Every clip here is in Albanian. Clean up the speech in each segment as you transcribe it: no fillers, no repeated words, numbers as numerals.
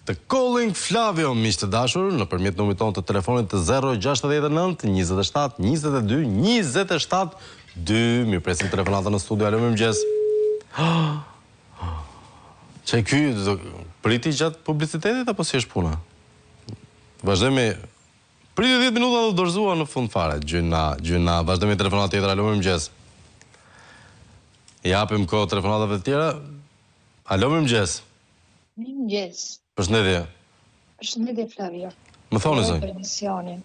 Të calling Flavio, miq të dashur, nëpërmjet numrit tonë të telefonit të 069 27 22 27 2. Mirëpresim telefonatën në studio. Alo, mirëmëngjes. Çe ky priti gjatë publicitetit apo si është puna? Vazhdojmë. Priti 10 minuta do dorëzua në fund fare. Gjyna, vazhdojmë telefonat tjetër. Alo, mirëmëngjes. Japim kohë telefonatave të tjera. Alo, mirëmëngjes. Mirëmëngjes. Përshëndetje. Përshëndetje Flavio. Më thoni zë.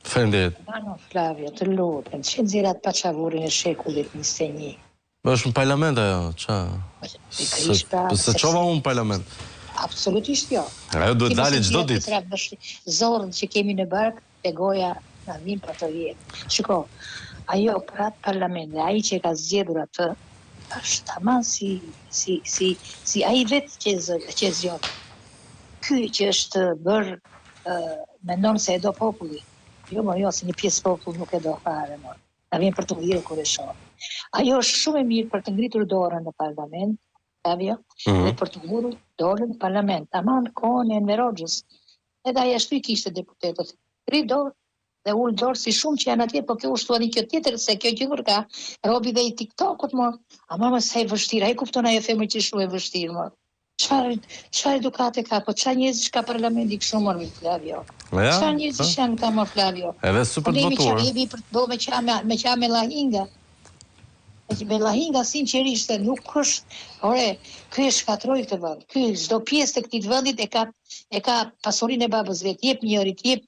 Faleminderit. Ano Flavio, të lutem, që nxjerrat paçavurin e shekullit 21. Është në parlament ajo, ça? Se çova unë në parlament. Absolutisht jo. Ajo duhet dalë çdo ditë. Zorën që kemi në bark, te goja na vin për të jetë. Shiko, ajo për atë parlament, ai që ka zgjedhur atë, është tamam si ai vetë që zgjodh. Ky që është bërë mendon se e do populli. Jo, se një pjesë popull nuk e do fare, mor. Na vjen për të virë kur e shoh. Ajo është shumë e mirë për të ngritur dorën në parlament, Flavio, dhe për të ngritur dorën në parlament. Tamam kohën e Enver Hoxhës. Edhe ai ashtu i kishte deputetët. Ngri dorë dhe ul dorë si shumë që janë atje, po kjo është thoni kjo tjetër se kjo që ka robi dhe i TikTokut, mor. Ama më sa e vështirë, ai kupton ajo femër që shumë e vështirë, mor. Çfarë edukate ka, po çfarë njerëzish ka parlamenti kështu mor mi Flavio. Çfarë njerëzish janë ka mor Flavio. Edhe super votuar. Ne për të bërë me qamë Lahinga. Me Lahinga sinqerisht nuk është, ore, ky e shkatroi këtë vend. Ky çdo pjesë të këtij vendit e ka pasurinë e babës vet. Jep njërit, jep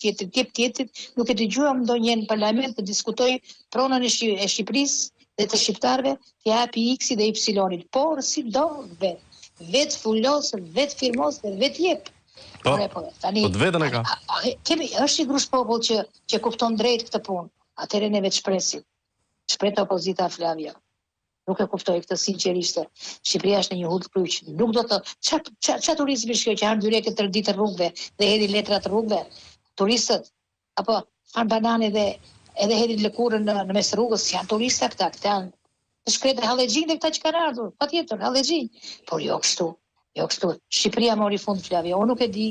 tjetrit, nuk e dëgjuam ndonjëherë në parlament të diskutoj pronën e Shqipërisë dhe të shqiptarëve, të japi X-i dhe Y-it. Por si do vetë fulosë, vetë firmosë, vetë jep. Po të vetën e ka. Është i grush popull që kupton drejt këtë punë. Atëherë ne vetë shpresim. Shpret opozita Flavio. Nuk e kuptoj këtë sinqerisht. Shqipëria është në një hudh kryq. Nuk do të ç'a turizmi është kjo që han dyreke tërë ditë rrugëve dhe hedhin letra të rrugëve. Turistët apo han banane dhe edhe hedhin lëkurën në mes rrugës, janë turistë këta janë të shkretë Hallexhin dhe këta që kanë ardhur, patjetër, Hallexhin. Por jo kështu. Shqipëria mori fund Flavio. Unë nuk e di,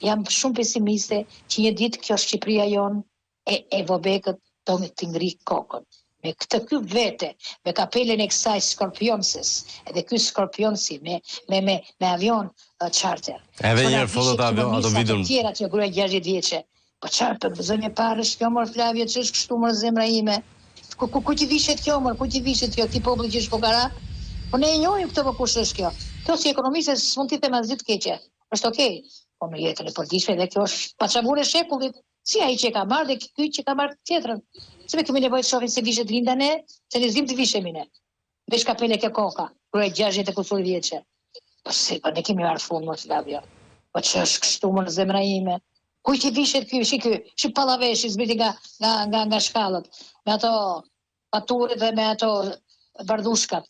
jam shumë pesimiste që një ditë kjo Shqipëria jon e vobekët do të ngri kokën. Me ky vete, me kapelen e kësaj skorpionses, edhe ky skorpionsi me avion charter. Edhe një herë fotot ato videon. Tjera që gruaja 60 vjeçe. Po çfarë të gëzojmë parë kjo mor Flavio, ç'është kështu mor zemra ime. Ku ti vishet kjo, mor, ku ti vishet kjo, ti populli që është fukara? Po ne e njohim këtë, po kush është kjo? Kjo si ekonomiste s'mund t'i them asgjë të keqe. Është okay. Po në jetën e përditshme dhe kjo është paçavur e shekullit. Si ai që ka marrë dhe ky që ka marrë tjetrën. Se me kemi nevojë të shohim se vishet linda ne, se ne zim të vishemi ne. Vesh kapele kjo koka, kur e 60 e kusur vjeçe. Po ne kemi marrë fund mos Flavio. Po ç'është kështu më në zemra ime? Ku që vishet ky, shi pallaveshi zbriti nga shkallët, me ato paturet dhe me ato bardhushkat.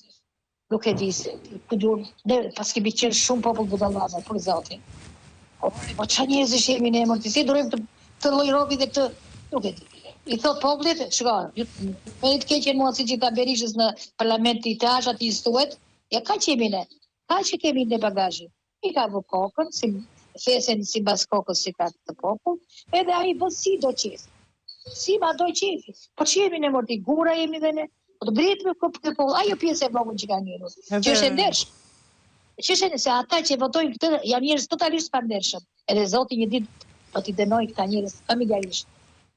Nuk e di se, ne pas kemi qenë shumë popull budallazë, për zotin. Po ç'a njerëzish jemi ne, mor, si durojmë të lloj robi dhe këtë, nuk e di. I thot popullit, shikoj, me të keqen mua siç i ka Berishës në parlament i tash aty stuhet, ja ka që jemi ne. Ka që kemi në bagazhin. I ka vë kokën, fesen si bas kokës si ka të popull, edhe ai bën si do qef. Si ma do qefi. Po që jemi ne morti, gura jemi dhe ne. Po të britë me këtë popull, ajo pjesë e vogël që ka njëru. Që është e ndershëm. Që është se ata që votojnë këtë janë njerëz totalisht pa ndershëm. Edhe Zoti një ditë do t'i dënoj këta njerëz familjarisht.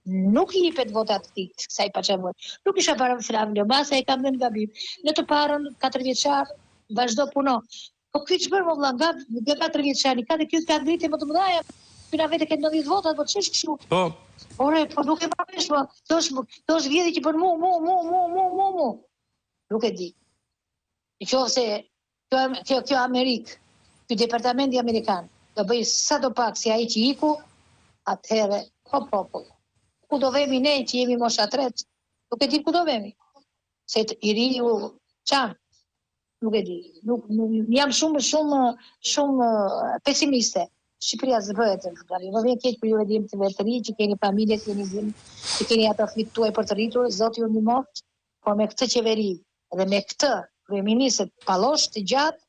Nuk i jepet votat kësaj paçavur. Nuk isha para Flavio, mbase e kam dhënë gabim. Në të parën 4 vjeçar vazhdo puno. Po ky ç'bën valla nga 4 vjeçari, ka dhe ky ka ngritje më të mëdha. Pyna vetë ke 90 votat, po ç'është kështu? Po. Ore, po nuk e pamesh, po. Thos vjedhë që bën mu. Nuk e di. Nëse kjo Amerikë, ky departamenti amerikan do bëj sadopak si ai që iku, atëherë popull. Ku do vemi ne që jemi mosha 3? Nuk e di ku do vemi. Se i riu çan. Nuk e di. Jam shumë pesimiste. Shqipëria zbëhet, më vjen keq për ju e dim të vetëri, që keni familje, që keni ato flitë tuaj për të rritur, Zoti ju ndihmoft, por me këtë qeveri dhe me këtë kryeministët pallosh të gjatë,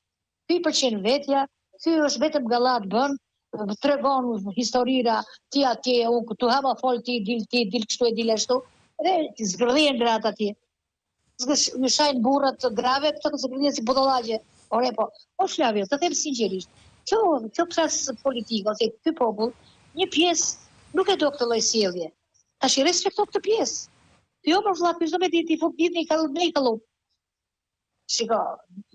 ky pëlqen vetja, ky është vetëm gallat bën, tregon historira, ti atje, unë këtu hama fol, ti dil kështu e dil ashtu, dhe zgërdhjen gratë atje. Në shajnë burrat të grave, këto të zgërdhjen si budallaqe. Ore po, Flavio, të them sinqerisht, kjo klas politike, ose ky popull, një pjesë nuk e do këtë lloj sjellje. Tash i respekto këtë pjesë. Jo për vëllat, pishdo me ti fuk ditë një kalup. Shiko,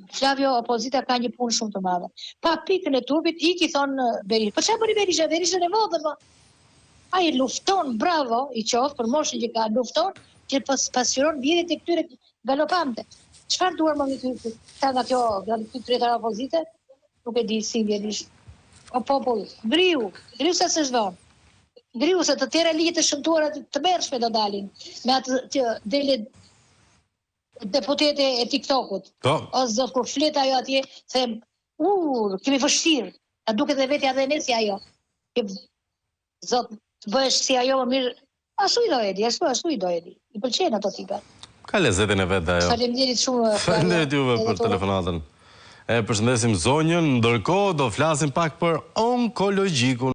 Flavio, opozita ka një punë shumë të madhe. Pa pikën e turpit, i thonë Berisha. Për çfarë bëri Berisha? Berisha në vodhë, po. Ai lufton, bravo, i qoftë për moshën që ka, lufton që pasqyron vjedhjet e këtyre galopante. Çfarë duar më këtu? Ta nga kjo, këtu tretara opozite, nuk e di si vjedhish. O popull, ngriu sa se zhvon. Ngriu se të tjera ligjet e shëmtuara të mërshme do dalin. Me atë që dele deputete e TikTokut. O zot, kur flet ajo atje, them, kemi vështirë. A duket dhe vetja dhe ne si ajo. Zot, të bëhesh si ajo më mirë. Ashtu i do edi, ashtu i do edi. I pëlqen ato tipa. Ka lezetin e vetë ajo. Faleminderit shumë. Faleminderit juve për telefonatën. E përshëndesim zonjën, ndërkohë do flasim pak për onkologjikun.